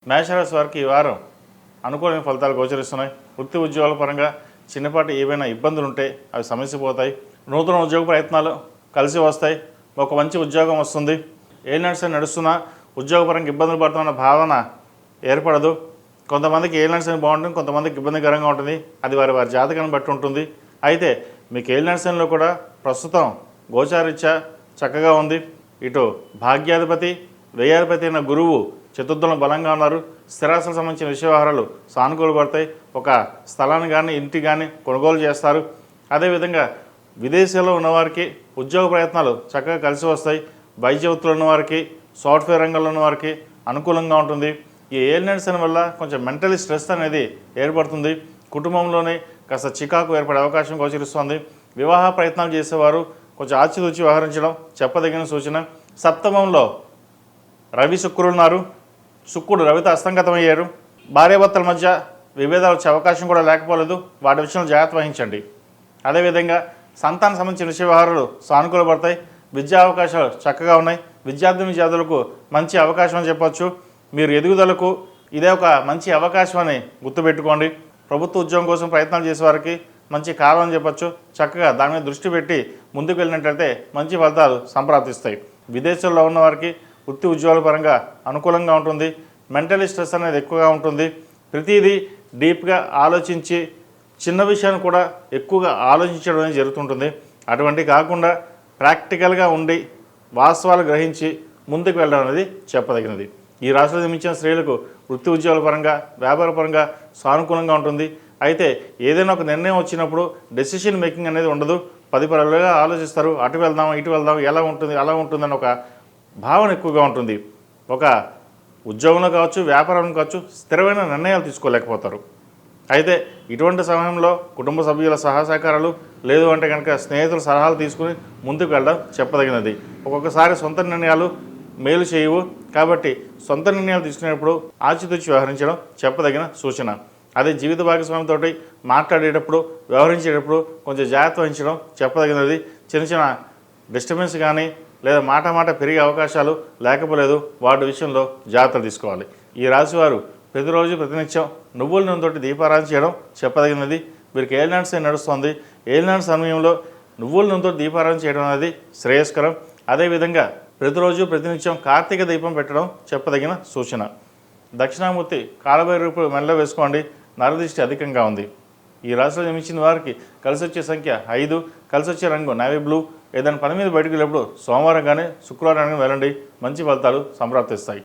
మేషరాశి వారికి ఈ వారం అనుకూలమైన ఫలితాలు గోచరిస్తున్నాయి. వృత్తి ఉద్యోగాల పరంగా చిన్నపాటి ఏవైనా ఇబ్బందులు ఉంటే అవి సమస్యపోతాయి. నూతన ఉద్యోగ ప్రయత్నాలు కలిసి వస్తాయి. ఒక మంచి ఉద్యోగం వస్తుంది. ఏ నడుస్తున్నా ఉద్యోగపరంగా ఇబ్బందులు పడుతున్న భావన ఏర్పడదు. కొంతమందికి ఏ నడుసని బాగుంటుంది, కొంతమందికి ఇబ్బందికరంగా ఉంటుంది. అది వారి వారి జాతకాన్ని బట్టి ఉంటుంది. అయితే మీకు ఏ నడుసనిలో కూడా ప్రస్తుతం గోచారీత్యా చక్కగా ఉంది. ఇటు భాగ్యాధిపతి వ్యయాధిపతి అయిన గురువు చతుర్థంలో బలంగా ఉన్నారు. స్థిరాస్తులకు సంబంధించిన విషయ వ్యవహారాలు సానుకూల పడతాయి. ఒక స్థలాన్ని కానీ ఇంటి కానీ కొనుగోలు చేస్తారు. అదేవిధంగా విదేశాల్లో ఉన్నవారికి ఉద్యోగ ప్రయత్నాలు చక్కగా కలిసి వస్తాయి. వైద్య వృత్తులు ఉన్నవారికి, సాఫ్ట్వేర్ రంగంలో ఉన్నవారికి అనుకూలంగా ఉంటుంది. ఈ ఏలినట్స్ వల్ల కొంచెం మెంటలీ స్ట్రెస్ అనేది ఏర్పడుతుంది. కుటుంబంలోనే కాస్త చికాకు ఏర్పడే అవకాశం గోచరిస్తుంది. వివాహ ప్రయత్నాలు చేసేవారు కొంచెం ఆచితూచి వ్యవహరించడం చెప్పదగిన సూచన. సప్తమంలో రవి శుక్రులు ఉన్నారు. శుక్రుడు రవితో అస్తంగతమయ్యారు. భార్యాభర్తల మధ్య విభేదాలు వచ్చే అవకాశం కూడా లేకపోలేదు. వాటి విషయంలో జాగ్రత్త వహించండి. అదేవిధంగా సంతానం సంబంధించిన విషయ వ్యవహారాలు సానుకూల పడతాయి. విద్యా అవకాశాలు చక్కగా ఉన్నాయి. విద్యార్థులకు మంచి అవకాశం అని చెప్పొచ్చు. మీరు ఎదుగుదలకు ఇదే ఒక మంచి అవకాశం అని గుర్తుపెట్టుకోండి. ప్రభుత్వ ఉద్యోగం కోసం ప్రయత్నాలు చేసేవారికి మంచి కాలం అని చెప్పొచ్చు. చక్కగా దాని మీద దృష్టి పెట్టి ముందుకు వెళ్ళినట్లయితే మంచి ఫలితాలు సంప్రాప్తిస్తాయి. విదేశాల్లో ఉన్నవారికి వృత్తి ఉద్యోగాల పరంగా అనుకూలంగా ఉంటుంది. మెంటలీ స్ట్రెస్ అనేది ఎక్కువగా ఉంటుంది. ప్రతిదీ డీప్గా ఆలోచించి చిన్న విషయాన్ని కూడా ఎక్కువగా ఆలోచించడం అనేది జరుగుతుంటుంది. అటువంటి కాకుండా ప్రాక్టికల్గా ఉండి వాస్తవాలు గ్రహించి ముందుకు వెళ్ళడం అనేది చెప్పదగినది. ఈ రాశిలో జన్మించిన స్త్రీలకు వృత్తి ఉద్యోగాల పరంగా, వ్యాపార పరంగా సానుకూలంగా ఉంటుంది. అయితే ఏదైనా ఒక నిర్ణయం వచ్చినప్పుడు డెసిషన్ మేకింగ్ అనేది ఉండదు. 10 పరులుగా ఆలోచిస్తారు. అటు వెళ్దాం, ఇటు వెళ్దాం, ఎలా ఉంటుంది, అలా ఉంటుందని ఒక భావన ఎక్కువగా ఉంటుంది. ఒక ఉద్యోగంలో కావచ్చు, వ్యాపారంలో కావచ్చు, స్థిరమైన నిర్ణయాలు తీసుకోలేకపోతారు. అయితే ఇటువంటి సమయంలో కుటుంబ సభ్యుల సహకారాలు లేదు అంటే కనుక స్నేహితుల సలహాలు తీసుకుని ముందుకు వెళ్ళడం చెప్పదగినది. ఒక్కొక్కసారి సొంత నిర్ణయాలు మేలు చేయవు. కాబట్టి సొంత నిర్ణయాలు తీసుకునేటప్పుడు ఆచితూచి వ్యవహరించడం చెప్పదగిన సూచన. అదే జీవిత భాగస్వామితో మాట్లాడేటప్పుడు, వ్యవహరించేటప్పుడు కొంచెం జాగ్రత్త వహించడం చెప్పదగినది. చిన్న చిన్న డిస్టర్బెన్స్ కానీ లేదా మాట పెరిగే అవకాశాలు లేకపోలేదు. వాటి విషయంలో జాగ్రత్తలు తీసుకోవాలి. ఈ రాశివారు ప్రతిరోజు ప్రతినిత్యం నువ్వుల నూనెతోటి దీపారాధన చేయడం చెప్పదగినది. వీరికి ఏలినాడ్స్ నడుస్తుంది. ఏలినాడు సమయంలో నువ్వుల నూనెతో దీపారాధన చేయడం అనేది శ్రేయస్కరం. అదేవిధంగా ప్రతిరోజు ప్రతినిత్యం కార్తీక దీపం పెట్టడం చెప్పదగిన సూచన. దక్షిణామూర్తి కాలభైరవ మెడలో వేసుకోండి. నరదృష్టి అధికంగా ఉంది. ఈ రాశిలో జన్మించిన వారికి కలిసి వచ్చే సంఖ్య 5, కలిసి వచ్చే రంగు నేవీ బ్లూ. ఏదైనా పని మీద బయటకు వెళ్ళినప్పుడు సోమవారం కానీ శుక్రవారం కానీ వెళ్ళండి. మంచి ఫలితాలు సంప్రాప్తిస్తాయి.